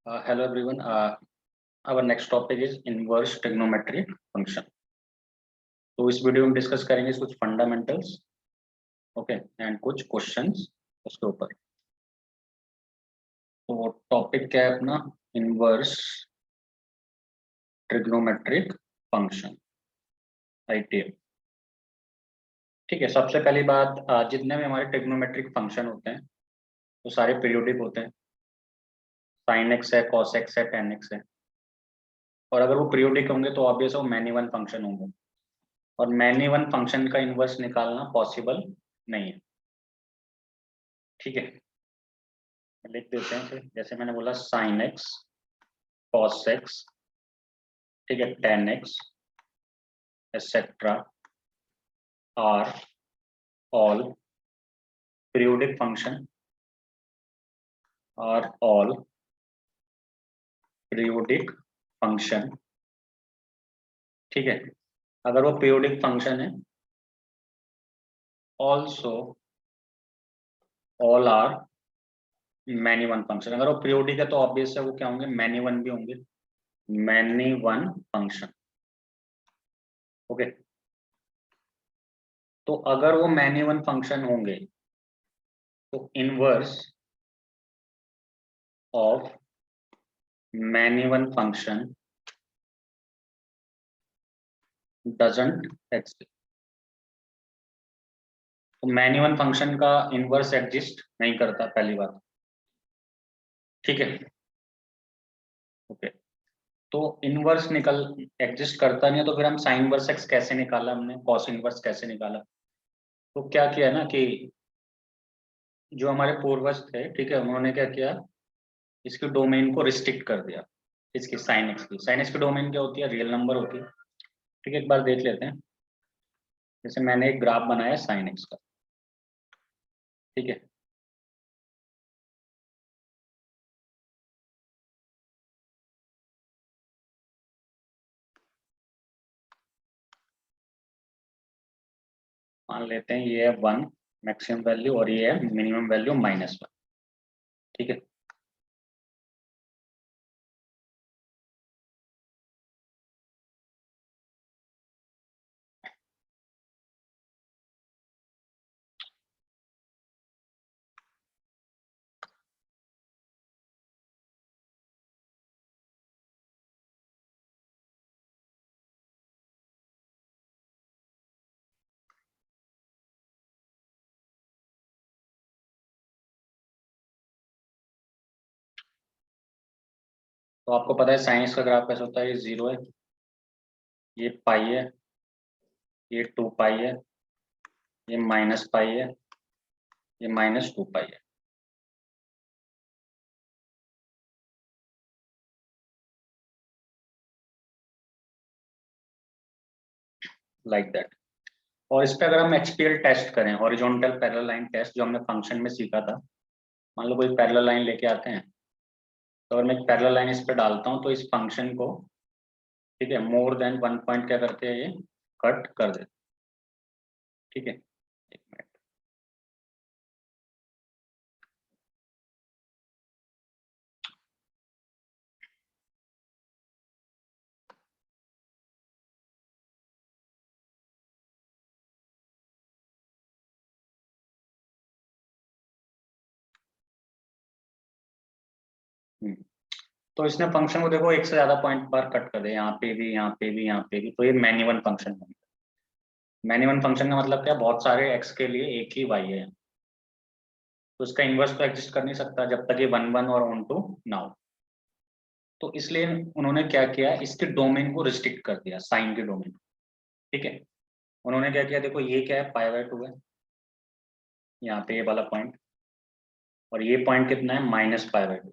Hello everyone. Our next topic is inverse trigonometric function. तो इस video में discuss करेंगे कुछ फंडामेंटल्स, ओके, एंड कुछ क्वेश्चंस उसके ऊपर। तो टॉपिक क्या है अपना? Inverse trigonometric function, ITF. ठीक है, सबसे पहली बात, जितने भी हमारे ट्रिग्नोमेट्रिक फंक्शन होते हैं वो सारे पीरियोडिक होते हैं। साइन एक्स है, कॉस एक्स है, टेन एक्स है। और अगर वो पीरियोडिक होंगे तो ऑब्वियस वो मैनी वन फंक्शन होंगे, और मैनी वन फंक्शन का इनवर्स निकालना पॉसिबल नहीं है। ठीक है, लिख देते हैं फिर। जैसे मैंने बोला साइन एक्स, कॉस एक्स, ठीक है, tan x etcetera are all periodic function, are all periodic function. ठीक है, अगर वो पीरियोडिक फंक्शन है, also all are many one function. अगर वो पीरियोडिक है तो ऑब्वियस है वो क्या होंगे? मैनी वन भी होंगे, मैनी वन फंक्शन। ओके, तो अगर वो मैनी वन फंक्शन होंगे तो inverse of many one function doesn't exist. तो मैनी वन फंक्शन का इनवर्स एग्जिस्ट नहीं करता, पहली बात। ठीक है, ओके, तो इनवर्स निकल एग्जिस्ट करता नहीं है तो फिर हम साइन इनवर्स एक्स कैसे निकाला, हमने कॉस इनवर्स कैसे निकाला? तो क्या किया ना कि जो हमारे पूर्वज थे, ठीक है, उन्होंने क्या किया, इसके डोमेन को रिस्ट्रिक्ट कर दिया। इसकी साइन एक्स की, साइन एक्स की डोमेन क्या होती है? रियल नंबर होती है। ठीक है, एक बार देख लेते हैं। जैसे मैंने एक ग्राफ बनाया साइन एक्स का, ठीक है, मान लेते हैं ये है 1 मैक्सिमम वैल्यू और ये है मिनिमम वैल्यू -1। ठीक है, तो आपको पता है साइन एक्स का ग्राफ कैसे होता है? ये 0 है, ये पाई है, ये 2 पाई है, ये -पाई है, ये -2 पाई है। Like that. और इस पे अगर हम एचपीएल टेस्ट करें, हॉरिजॉन्टल पैरेलल लाइन टेस्ट, जो हमने फंक्शन में सीखा था, मान लो कोई पैरेलल लाइन लेके आते हैं, तो अगर मैं एक पैरेलल लाइन इस पे डालता हूँ तो इस फंक्शन को, ठीक है, मोर देन 1 पॉइंट क्या करते हैं, ये कट कर देते हैं। ठीक है, एक मिनट। तो इसने फंक्शन को देखो एक से ज्यादा पॉइंट पर कट कर दे, यहाँ पे भी, यहाँ पे भी, यहाँ पे भी, तो ये मैनी वन फंक्शन बन गया। मैनी वन फंक्शन का मतलब क्या? बहुत सारे एक्स के लिए एक ही वाई है, तो इसका इनवर्स तो एग्जिस्ट कर नहीं सकता जब तक ये 1 1 और ऑन टू ना हो। तो इसलिए उन्होंने क्या किया, इसके डोमेन को रिस्ट्रिक्ट कर दिया, साइन के डोमेन। ठीक है, उन्होंने क्या किया, देखो ये क्या है, π/2 है, यहाँ पे ये वाला पॉइंट, और ये पॉइंट कितना है, -π/2।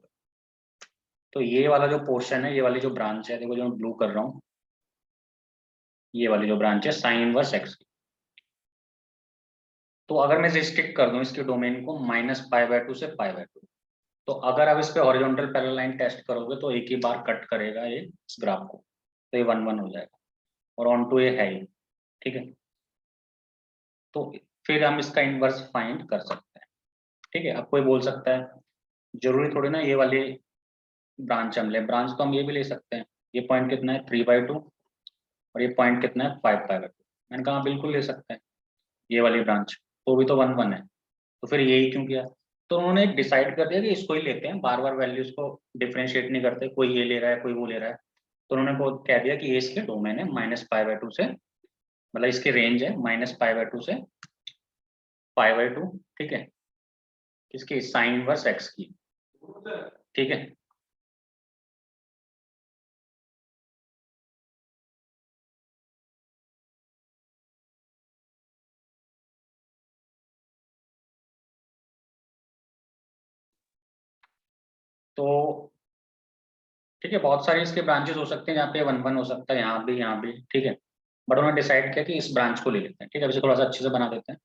तो ये वाला जो पोर्शन है, ये वाली जो ब्रांच है, देखो जो मैं ब्लू कर रहा हूँ, ये वाली जो ब्रांच है साइन इनवर्स एक्स की। तो अगर मैं रिस्ट्रिक्ट कर दूं इसके डोमेन को -π/2 से π/2, तो अगर आप इस पे हॉरिजॉन्टल पैरेलल लाइन टेस्ट करोगे तो एक ही बार कट करेगा ये इस ग्राफ को, तो ये 1 1 हो जाएगा, और ऑन टू ये है ही। ठीक है, तो फिर हम इसका इनवर्स फाइंड कर सकते हैं। ठीक है, अब कोई बोल सकता है जरूरी थोड़ी ना ये वाली ब्रांच हम ले, ब्रांच तो हम ये भी ले सकते हैं, ये पॉइंट कितना है 3/2 और ये पॉइंट कितना है 5/2। मैंने कहा बिल्कुल ले सकते हैं ये वाली ब्रांच, तो भी तो 1 1 है, तो फिर यही क्यों किया। तो उन्होंने डिसाइड कर दिया कि इसको ही लेते हैं, बार बार वैल्यूज को डिफ्रेंशिएट नहीं करते, कोई ये ले रहा है कोई वो ले रहा है। तो उन्होंने को कह दिया कि ये इसके डोमेन है -π/2 से, मतलब इसकी रेंज है -π/2 से π/2, ठीक है, किसकी साइन इनवर्स एक्स की, ठीक है। तो ठीक है, बहुत सारे इसके ब्रांचेस हो सकते हैं, यहाँ पे 1 1 हो सकता है, यहाँ भी, ठीक है। बट उन्होंने डिसाइड किया कि इस ब्रांच को ले लेते हैं, ठीक है, अब इसे थोड़ा सा अच्छे से बना देते हैं।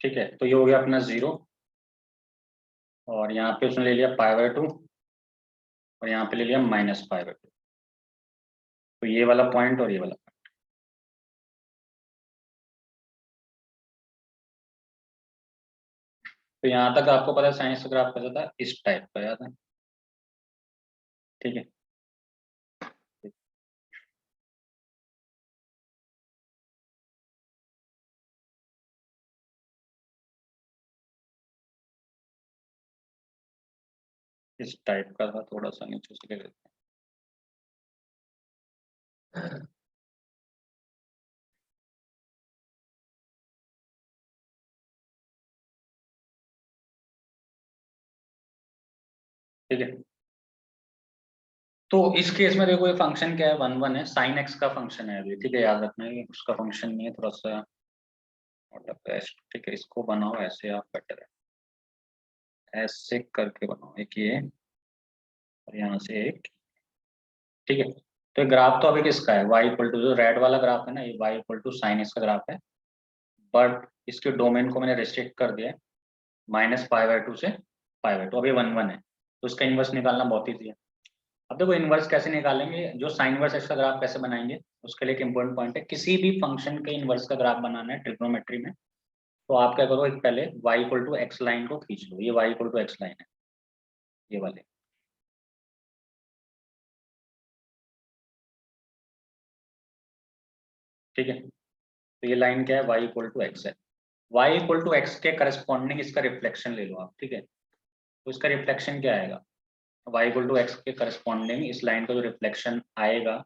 ठीक है, तो ये हो गया अपना 0, और यहाँ पे उसने ले लिया π/2 और यहाँ पे ले लिया -π/2, तो ये वाला पॉइंट और ये वाला। तो यहाँ तक आपको पता है साइंस का ग्राफ कैसा था, इस टाइप का याद है, ठीक है। इस टाइप का था, थोड़ा सा नीचे से ले लेते हैं, ठीक है। तो इस केस में देखो ये फंक्शन क्या है, 1 1 है, साइन एक्स का फंक्शन है अभी, ठीक है, याद रखना है उसका फंक्शन नहीं है, थोड़ा सा मतलब बेस्ट, ठीक है, इसको बनाओ ऐसे आप बेटर है, ऐसे करके बनाओ एक ये और यहाँ से एक, ठीक है। तो ग्राफ तो अभी किसका है, y इक्वल टू, जो रेड वाला ग्राफ है ना, ये y इक्वल टू साइन इसका ग्राफ है, बट इसके डोमेन को मैंने रिस्ट्रिक्ट कर दिया है -π/2 से π/2, अभी 1 1 है, तो इसका इन्वर्स निकालना बहुत ईजी है। अब देखो इन्वर्स कैसे निकालेंगे, जो साइन इनवर्स एक्स का ग्राफ कैसे बनाएंगे, उसके लिए एक इंपॉर्टेंट पॉइंट है, किसी भी फंक्शन के इन्वर्स का ग्राफ बनाना है ट्रिग्नोमेट्री में, तो आप क्या करो, एक पहले y equal to x line को खींच लो, ये y equal to x line है, ये वाले, ठीक है। तो ये लाइन क्या है, y इक्वल टू एक्स है, y इक्वल टू एक्स के करस्पॉन्डिंग इसका रिफ्लेक्शन ले लो आप, ठीक है। तो इसका रिफ्लेक्शन क्या आएगा, y इक्वल टू एक्स के करस्पॉन्डिंग इस लाइन का जो रिफ्लेक्शन आएगा,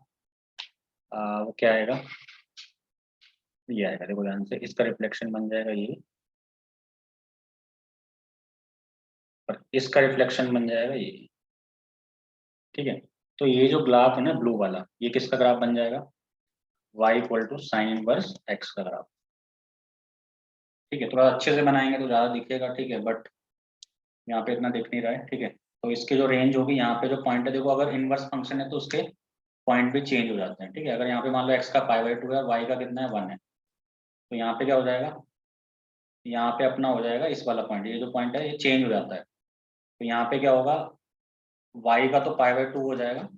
वो क्या आएगा, ये आएगा, देखो ध्यान से, इसका रिफ्लेक्शन बन जाएगा ये, और इसका रिफ्लेक्शन बन जाएगा ये, ठीक है। तो ये जो ग्राफ है ना ब्लू वाला, ये किसका ग्राफ बन जाएगा, y equal to sine inverse x का ग्राफ, ठीक है। थोड़ा अच्छे से बनाएंगे तो ज्यादा दिखेगा, ठीक है, बट यहाँ पे इतना दिख नहीं रहा है, ठीक है। तो इसके जो रेंज होगी, यहाँ पे जो पॉइंट है, देखो अगर इनवर्स फंक्शन है तो उसके पॉइंट भी चेंज हो जाते हैं, ठीक है। अगर यहाँ पे मान लो x का π/2 है और y का कितना है 1 है, तो यहाँ पे क्या हो जाएगा, यहाँ पे अपना हो जाएगा इस वाला पॉइंट, ये जो पॉइंट है ये चेंज हो जाता है, तो यहाँ पे क्या होगा, y का तो π/2 हो जाएगा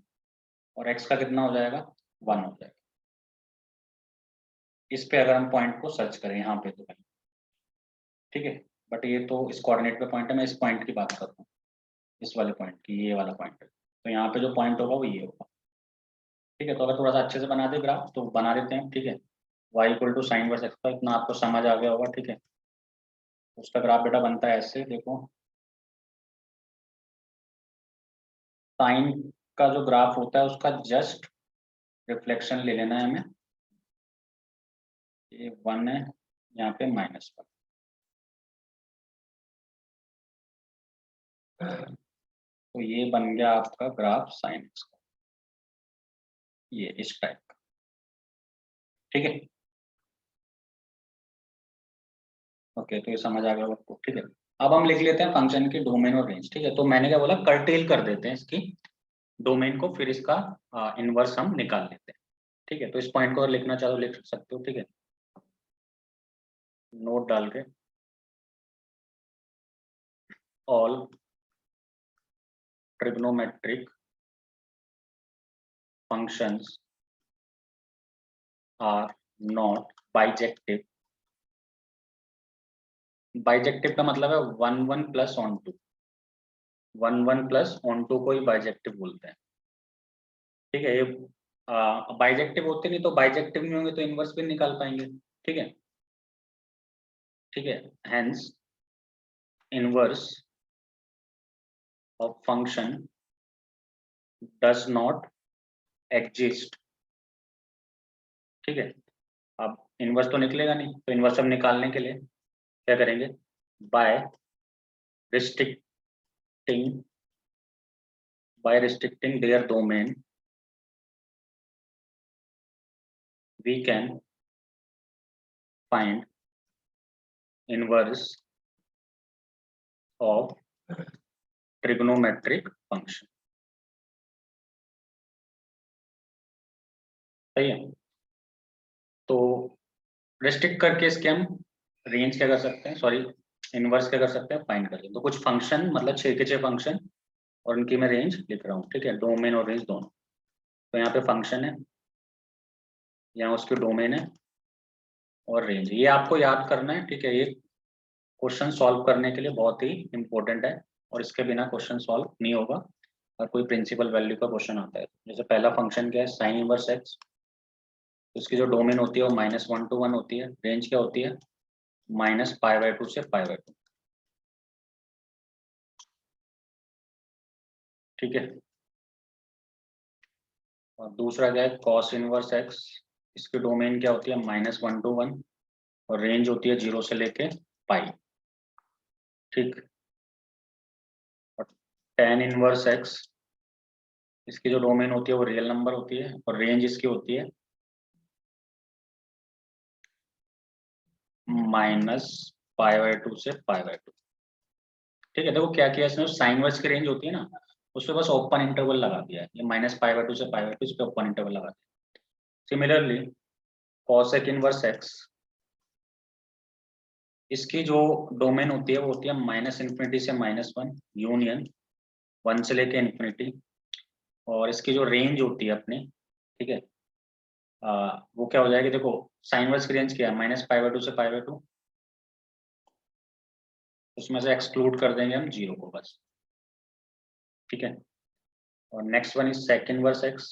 और x का कितना हो जाएगा 1 हो जाएगा, इस पे अगर हम पॉइंट को सर्च करें यहाँ पे तो कहीं, ठीक है। बट ये तो इस कोऑर्डिनेट पे पॉइंट है, मैं इस पॉइंट की बात कर रहा हूँ, इस वाले पॉइंट की, ये वाला पॉइंट है, तो यहाँ पे जो पॉइंट होगा वो ये होगा, ठीक है। तो अगर थोड़ा सा अच्छे से बना दे ग्राफ तो बना देते हैं, ठीक है। y equal to sine verse x का इतना आपको समझ आ गया होगा, ठीक है। उसका ग्राफ बेटा बनता है ऐसे, देखो साइन का जो ग्राफ होता है उसका जस्ट रिफ्लेक्शन ले लेना है हमें, ये 1 है, यहाँ पे -1, तो ये बन गया आपका ग्राफ साइन एक्स का, ये इस टाइप का, ठीक है। ओके, तो ये समझ आ गया आपको, ठीक है। अब हम लिख लेते हैं फंक्शन की डोमेन और रेंज। ठीक है, तो मैंने क्या बोला, कर्टेल कर देते हैं इसकी डोमेन को, फिर इसका इनवर्स हम निकाल लेते हैं। ठीक है, तो इस पॉइंट को लिखना चाहो लिख सकते हो। ठीक है, नोट डाल के, all trigonometric functions are not bijective. Bijective का मतलब है 1 1 plus onto, 1 1 plus onto को ही बाइजेक्टिव बोलते हैं। ठीक है, ये बाइजेक्टिव होते नहीं, तो बाइजेक्टिव नहीं होंगे तो इनवर्स भी निकाल पाएंगे। ठीक है, ठीक है, hence inverse of function does not exist. ठीक है, अब इनवर्स तो निकलेगा नहीं, तो इनवर्स हम निकालने के लिए क्या करेंगे, by restricting their domain we can find inverse of trigonometric function। सही है, तो रिस्ट्रिक्ट करके इसके हम रेंज क्या कर सकते हैं, सॉरी इनवर्स क्या कर सकते हैं, फाइंड कर सकते हैं। तो कुछ फंक्शन, मतलब 6 के 6 फंक्शन, और उनकी मैं रेंज लिख रहा हूँ। ठीक है, डोमेन और रेंज दोनों। तो यहाँ पे फंक्शन है, यहाँ उसकी डोमेन है और रेंज, ये आपको याद करना है। ठीक है, ये क्वेश्चन सॉल्व करने के लिए बहुत ही इंपॉर्टेंट है, और इसके बिना क्वेश्चन सॉल्व नहीं होगा। और कोई प्रिंसिपल वैल्यू का क्वेश्चन आता है, जैसे पहला फंक्शन क्या है, साइन इनवर्स एक्स, तो इसकी जो डोमेन होती है वो -1 to 1 होती है, रेंज क्या होती है, -π/2 से π/2। ठीक है, और दूसरा क्या है, कॉस इनवर्स एक्स, इसकी डोमेन क्या होती है, -1 to 1, और रेंज होती है 0 से लेके पाई। ठीक, और टेन इनवर्स एक्स, इसकी जो डोमेन होती है वो रियल नंबर होती है, और रेंज इसकी होती है -π/2 से π/2। ठीक है, देखो क्या किया इसने, साइन वर्स की रेंज होती है ना, उस पर बस ओपन इंटरवल लगा दिया है, ये -π/2 से π/2, इस पे ओपन इंटरवल लगा दिया। सिमिलरली कॉसेक इनवर्स एक्स, इसकी जो डोमेन होती है वो होती है -∞ से -1 यूनियन 1 से लेके इन्फिनिटी, और इसकी जो रेंज होती है अपनी, ठीक है, वो क्या हो जाएगी, देखो साइन वर्स की रेंज क्या है, -π/2 से π/2, उसमें से एक्सक्लूड कर देंगे हम 0 को बस। ठीक है, और next one is sec inverse x,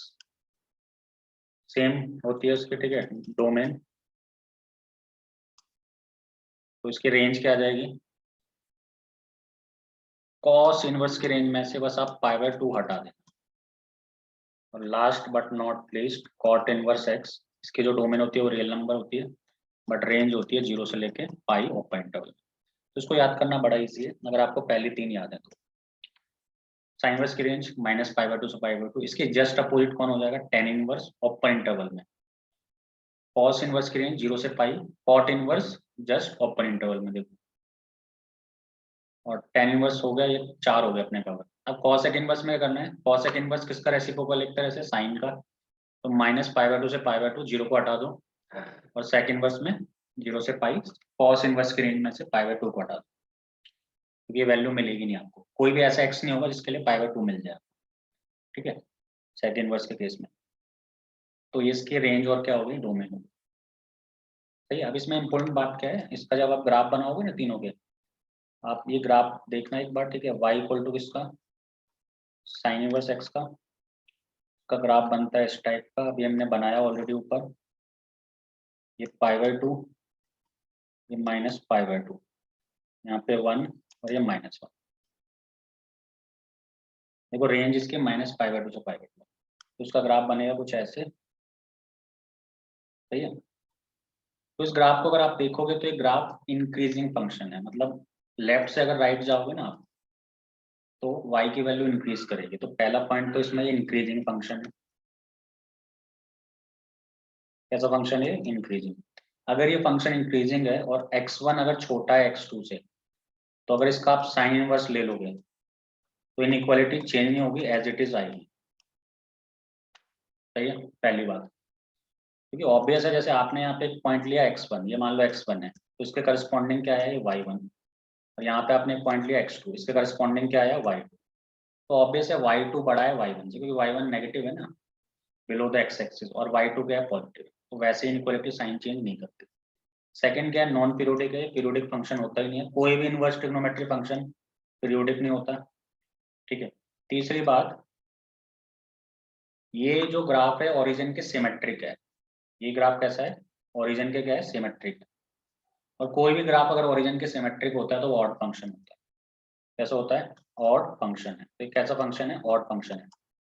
same होती है उसकी। ठीक है, डोमेन, तो इसकी रेंज क्या आ जाएगी, कॉस इनवर्स की रेंज में से बस आप π/2 हटा दें। और last but not least cot inverse x, इसकी जो डोमेन होती है वो रियल नंबर होती है, बट रेंज होती है 0 से लेके पाई ओपन इंटरवल। तो इसको याद करना बड़ा इजी है, अगर आपको पहली 3 याद है तो। साइन इनवर्स की रेंज -π/2 से π/2, इसके जस्ट अपोजिट कौन हो जाएगा, टेन इनवर्स ओपन इंटरवल में। कॉस इनवर्स की रेंज 0 से pi, cot inverse just open interval में, देखो। और टेन इनवर्स हो गया, ये 4 हो गए अपने कवर। अब कॉसेक इनवर्स में करना है, कॉसेक इनवर्स किसका रेसिप्रोकल लिखते हैं, जैसे साइन का, तो -π/2 से π/2, 0 को हटा दो, और सेक इनवर्स में 0 से पाई, कॉस इनवर्स की रेंज में से π/2 को हटा दो, क्योंकि ये वैल्यू मिलेगी नहीं आपको, कोई भी ऐसा एक्स नहीं होगा जिसके लिए π/2 मिल जाए। ठीक है, सेक इनवर्स के केस में, तो ये इसकी रेंज और क्या होगी, डोमेन होगी। सही है, अब इसमें इंपॉर्टेंट बात क्या है, इसका जब आप ग्राफ बनाओगे ना तीनों के, आप ये ग्राफ देखना एक बार। ठीक है, y इक्वल टू किसका, साइन इनवर्स एक्स का ग्राफ बनता है इस टाइप का, अभी हमने बनाया ऑलरेडी ऊपर, ये π/2, ये -π/2, यहाँ पे 1, और ये -1। देखो रेंज इसकी -π/2 से π/2, तो उसका ग्राफ बनेगा कुछ ऐसे। सही है, तो इस ग्राफ को अगर आप देखोगे तो ये ग्राफ इंक्रीजिंग फंक्शन है, मतलब लेफ्ट से अगर राइट जाओगे ना आप, तो y की वैल्यू इंक्रीज करेगी। तो पहला पॉइंट तो इसमें ये इंक्रीजिंग फंक्शन है। कैसा फंक्शन है, इंक्रीजिंग। अगर ये फंक्शन इंक्रीजिंग है और x1 अगर छोटा है x2 से, तो अगर इसका आप साइन इनवर्स ले लोगे तो इनइक्वालिटी चेंज नहीं होगी, एज इट इज आएगी। सही है, पहली बात। क्योंकि ऑब्वियस है, जैसे आपने यहाँ पे एक पॉइंट लिया x1, ये मान लो x1 है, तो इसके करस्पॉन्डिंग क्या है, ये y1। और यहाँ पे आपने एक पॉइंट लिया x2, इसके करस्पॉन्डिंग क्या है, y2। तो ऑब्वियस है y2 बड़ा है y1 से, क्योंकि y1 नेगेटिव है ना, बिलो द x एक्सिस, और y2 क्या है, पॉजिटिव। तो वैसे इनइक्वालिटी साइन चेंज नहीं करती। सेकंड क्या है, नॉन पीरियोडिक है, पीरियोडिक फंक्शन होता ही नहीं है, कोई भी इनवर्स ट्रिग्नोमेट्री फंक्शन पीरियोडिक नहीं होता। ठीक है। तीसरी बात, ये जो ग्राफ है ओरिजिन के सिमेट्रिक है। ये ग्राफ कैसा है, ओरिजिन के क्या है, सिमेट्रिक। और कोई भी ग्राफ अगर ओरिजिन के सिमेट्रिक होता है तो वो ऑड फंक्शन होता है। कैसा होता है, ऑड फंक्शन है। तो कैसा फंक्शन है, ऑड फंक्शन है।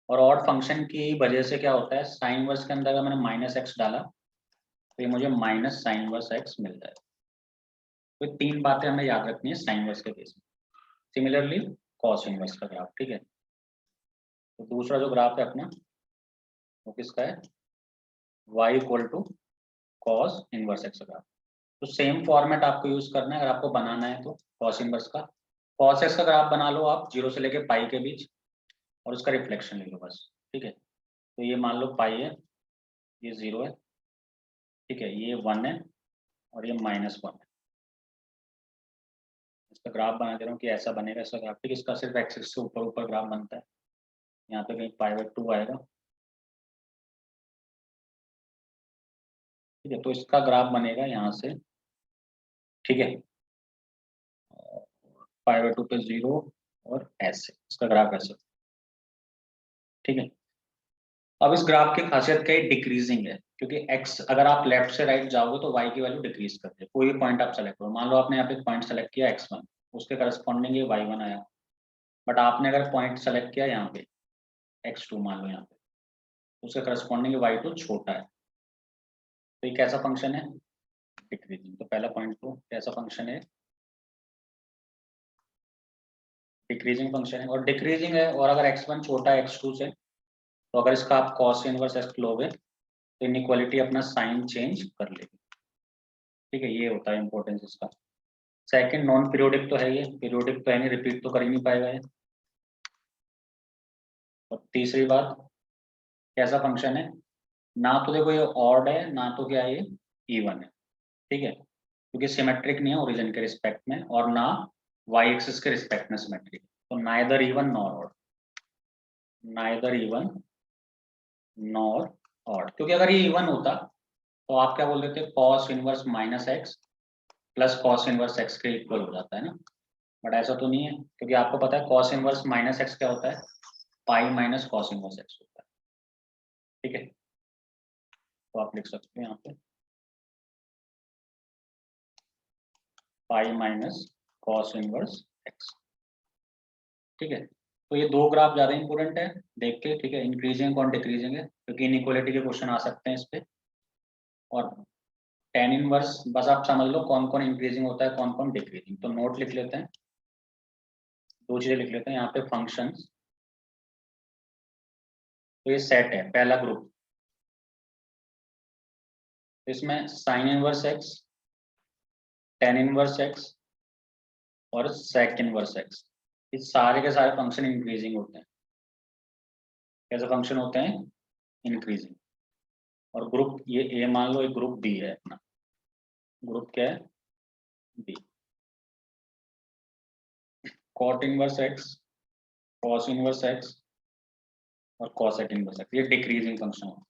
और ऑड फंक्शन की वजह से क्या होता है, साइन वर्स के अंदर अगर मैंने माइनस एक्स डाला तो ये मुझे माइनस साइन वर्स एक्स मिल जाएगा। तो 3 बातें हमें याद रखनी है साइन वर्स के केस में। सिमिलरली कॉस इनवर्स का ग्राफ। ठीक है। तो दूसरा जो ग्राफ है अपना वो किसका है, y equal to cos inverse x graph. तो सेम फॉर्मेट आपको यूज करना है अगर आपको बनाना है तो कॉस इनवर्स का। कॉस एक्स का ग्राफ बना लो आप 0 से लेके पाई के बीच, और उसका रिफ्लेक्शन ले लो बस। ठीक है। तो ये मान लो पाई है, ये 0 है। ठीक है, ये 1 है और ये -1 है। इसका ग्राफ बना दे रहा हूँ कि ऐसा बनेगा इसका ग्राफ। ठीक है, इसका सिर्फ एक्सिस से ऊपर ऊपर ग्राफ बनता है। यहाँ पे कहीं π/2 आएगा। ठीक है, तो इसका ग्राफ बनेगा यहाँ से। ठीक है, π/2 पे 0 और ऐसे इसका ग्राफ ऐसे। ठीक है। अब इस ग्राफ की खासियत क्या है, डिक्रीजिंग है। क्योंकि x अगर आप लेफ्ट से राइट जाओगे तो y की वैल्यू डिक्रीज करती है। कोई भी पॉइंट आप सेलेक्ट करो, मान लो आपने यहाँ पे पॉइंट सेलेक्ट किया x1, उसके करस्पॉन्डिंग ये y1 आया। बट आपने अगर पॉइंट सेलेक्ट किया यहाँ पे x2, मान लो यहाँ पे, उसके करस्पॉन्डिंग y2 छोटा है। तो ये कैसा फंक्शन है, डिक्रीजिंग। तो पहला पॉइंट तो कैसा फंक्शन है, डिक्रीजिंग फंक्शन है। और डिक्रीजिंग है, और अगर x1 छोटा है x2 से, तो अगर इसका आप कॉस इनवर्स x लोगे तो इनइक्वालिटी अपना साइन चेंज कर लेगी। ठीक है, ये होता है इंपॉर्टेंस इसका। सेकंड, नॉन पीरियोडिक तो है, ये पीरियोडिक तो है नहीं, रिपीट तो कर ही नहीं पाएगा ये। और तीसरी बात, कैसा फंक्शन है, ना तो देखो ये ऑड है, ना तो क्या है ये इवन है। ठीक है, क्योंकि सिमेट्रिक नहीं है ओरिजिन के रिस्पेक्ट में, और ना वाई एक्सिस के रिस्पेक्ट में सिमेट्रिक। तो neither even nor odd, neither even nor odd. क्योंकि अगर ये इवन होता तो आप क्या बोल देते, cos inverse minus x plus cos inverse x के इक्वल हो जाता है ना। बट ऐसा तो नहीं है, क्योंकि आपको पता है कॉस इनवर्स माइनस एक्स क्या होता है, pi minus cos inverse x होता है। ठीक है, तो आप लिख सकते हैं यहाँ पे pi minus cos inverse x. ठीक है, तो ये दो ग्राफ ज्यादा इंपॉर्टेंट है देख के। ठीक है, इंक्रीजिंग कौन डिक्रीजिंग है, क्योंकि इनइक्वालिटी के क्वेश्चन आ सकते हैं इस पे। और टेन इनवर्स बस आप समझ लो कौन कौन इंक्रीजिंग होता है, कौन कौन डिक्रीजिंग। तो नोट लिख लेते हैं, दो चीजें लिख लेते हैं यहाँ पे, फंक्शंस। तो ये सेट है, पहला ग्रुप, इसमें sign inverse x, tan inverse x और सेक इनवर्स एक्स, ये सारे के सारे फंक्शन इंक्रीजिंग होते हैं। कैसे फंक्शन होते हैं, इंक्रीजिंग। और ग्रुप ये ए मान लो, एक ग्रुप बी है अपना, ग्रुप क्या है, B. Cot inverse x, cos inverse x और कॉसेक इनवर्स एक्स, ये डिक्रीजिंग फंक्शन है।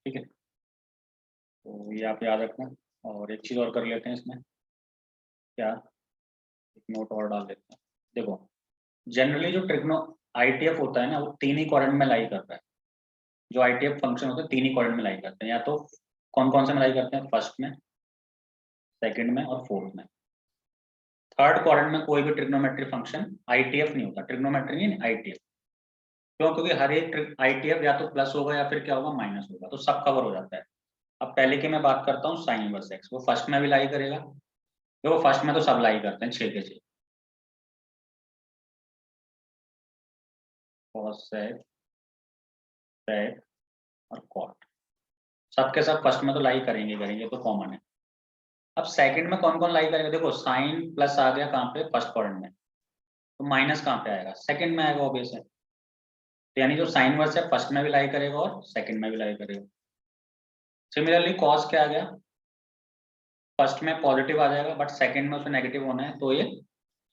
ठीक है, तो ये आप याद रखना। और एक चीज और कर लेते हैं इसमें, क्या, एक नोट और डाल देते हैं। देखो, जनरली जो ट्रिग्नो आईटीएफ होता है ना, वो तीन ही क्वाड्रेंट में लाई करता है। जो आईटीएफ फंक्शन होते हैं तीन ही क्वाड्रेंट में लाई करते हैं, या तो कौन कौन से में लाई करते हैं, फर्स्ट में, सेकंड में और फोर्थ में। थर्ड क्वाड्रेंट में कोई भी ट्रिग्नोमेट्री फंक्शन आईटीएफ नहीं होता, ट्रिग्नोमेट्री नहीं, आईटीएफ। क्यों, क्योंकि हर एक आईटीएफ या तो प्लस होगा या फिर क्या होगा, माइनस होगा, तो सब कवर हो जाता है। अब पहले की मैं बात करता हूँ साइन इनवर्स एक्स, वो फर्स्ट में भी लाई करेगा। देखो फर्स्ट में तो सब लाई करते हैं 6 के 6, कॉस सेक, सेक और कॉट, सबके सब फर्स्ट में तो लाई करेंगे करेंगे, तो कॉमन है। अब सेकंड में कौन कौन लाई करेगा, देखो साइन प्लस आ गया कहाँ पे, फर्स्ट क्वाड्रेंट में, तो माइनस कहाँ पे आएगा, सेकंड में आएगा ऑब्वियस है। तो यानी जो साइन वर्स है फर्स्ट में भी लाई करेगा और सेकंड में भी लाई करेगा। सिमिलरली कॉस क्या आ गया, फर्स्ट में पॉजिटिव आ जाएगा बट सेकंड में उसे नेगेटिव होना है, तो ये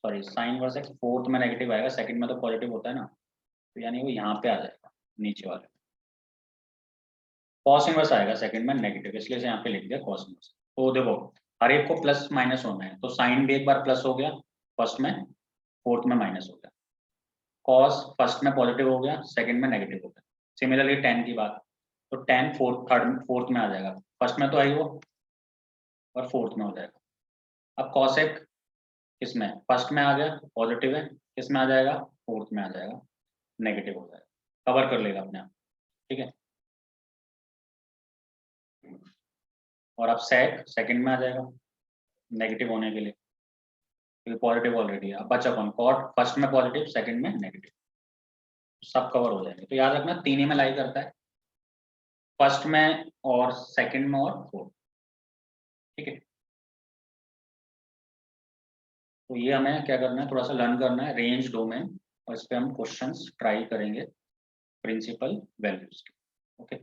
सॉरी साइन वर्स है फोर्थ में नेगेटिव आएगा, सेकंड में तो पॉजिटिव होता है ना, तो यानी वो यहाँ पे आ जाएगा नीचे वाले। कॉस इनवर्स आएगा सेकंड में नेगेटिव, इसलिए से यहाँ पे लिख दिया कॉस इनवर्स। तो देखो हर एक को प्लस माइनस होना है, तो साइन भी एक बार प्लस हो गया फर्स्ट में, फोर्थ में माइनस हो गया। कॉस फर्स्ट में पॉजिटिव हो गया, सेकंड में नेगेटिव हो गया। सिमिलरली टेन की बात, तो टेन फोर्थ में आ जाएगा, फर्स्ट में तो आई वो और फोर्थ में हो जाएगा। अब कॉसेक किसमें, फर्स्ट में आ गया पॉजिटिव है, किसमें आ जाएगा, फोर्थ में आ जाएगा नेगेटिव हो जाएगा, कवर कर लेगा अपने आप, ठीक है। और अब सेक सेकंड में आ जाएगा नेगेटिव होने के लिए, क्योंकि पॉजिटिव ऑलरेडी है। अब बचा कौन, कॉट फर्स्ट में पॉजिटिव सेकंड में नेगेटिव, सब कवर हो जाएंगे। तो याद रखना तीन ही में लाई करता है, फर्स्ट में और सेकंड में और फोर्थ, ठीक है। तो ये हमें क्या करना है, थोड़ा सा लर्न करना है रेंज डोमेन, और इस पे हम क्वेश्चंस ट्राई करेंगे प्रिंसिपल वैल्यूज के, ओके।